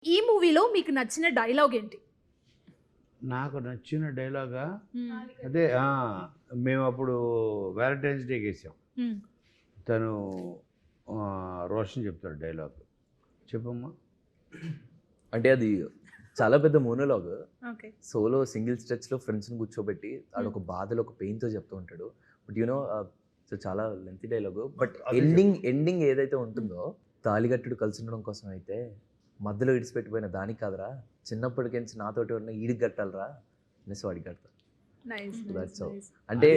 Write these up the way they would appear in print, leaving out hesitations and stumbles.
ఈ మూవీలో మీకు నచ్చిన డైలాగ్ ఏంటి? నాకు నచ్చిన డైలాగా అదే మేము అప్పుడు వ్యాలంటైన్స్ డేకి వేసాం. తను రోషన్ చెప్తాడు డైలాగ్. చెప్పమ్మా. అంటే అది చాలా పెద్ద మోనోలాగ్. ఓకే. సోలో సింగిల్ స్ట్రెచ్లో ఫ్రెండ్స్ని కూర్చోబెట్టి ఆడొక బాధలో ఒక పెయిన్తో చెప్తూ ఉంటాడు. బట్ యూనో సో చాలా లెంతీ డైలాగ్. బట్ ఎండింగ్ ఏదైతే ఉంటుందో తాలిగట్టుడు కలిసి ఉండడం కోసం అయితే మధ్యలో ఇడిచిపెట్టిపోయిన దానికి కాదురా, చిన్నప్పటికెంచి నాతోటి ఉన్న ఈడికి కట్టాలరా అనేసి వాడికి కడతారు. అంటే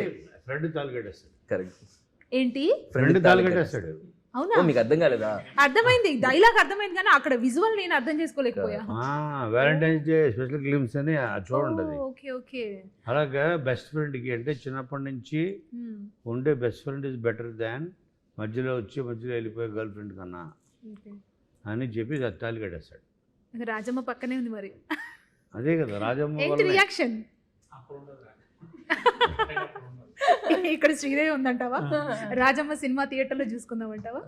ఫ్రెండ్ తాలిగట్టేస్తాడు. కరెక్ట్. ఏంటి? ఫ్రెండ్ తాలిగట్టేస్తాడు. అవునా? మీకు అర్థం కాలేదా? అర్థమైంది, డైలాగ్ అర్థమైంది, కానీ అక్కడ విజువల్ నేను అర్థం చేసుకోలేకపోయా. వ్యాలంటైన్స్ డే స్పెషల్ గ్లిమ్స్ అని చూడండి. Okay okay. అలాగా బెస్ట్ ఫ్రెండ్కి అంటే చిన్నప్పటి నుంచి ఉండే best friend is better than మధ్యలో వెళ్ళిపోయే గర్ల్ ఫ్రెండ్ కన్నా అని చెప్పి తాళి కట్టేస్తాడు. రాజమ్మ పక్కనే ఉంది మరి. అదే కదా రాజమ్మ. ఏంటి రియాక్షన్? ఇక్కడ శ్రీదేవి ఉందంటావా? రాజమ్మ సినిమా థియేటర్లో చూసుకుందామంటావా?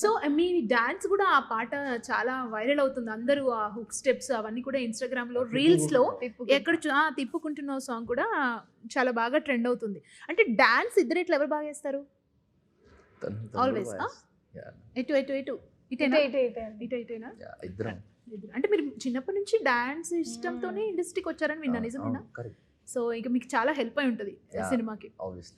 సో మీ డాన్స్ కూడా ఆ పాట చాలా వైరల్ అవుతుంది. అందరూ ఆ హుక్ స్టెప్స్ అవన్నీ కూడా ఇన్స్టాగ్రామ్లో రీల్స్లో ఎక్కడ తిప్పుకుంటున్న సాంగ్ కూడా చాలా బాగా ట్రెండ్ అవుతుంది. అంటే డాన్స్ ఇద్దరు ఇట్లా ఎవరు బాగా వేస్తారు? ఆల్వేస్ ఎటు ఎటు ఎటు ఇటేనా? ఇద్దరం. అంటే మీరు చిన్నప్పటి నుంచి డాన్స్ ఇష్టంతోనే ఇండస్ట్రీకి వచ్చారని విన్నా, నిజమేనా? సో ఇక మీకు చాలా హెల్ప్ అయి ఉంటుంది సినిమాకి.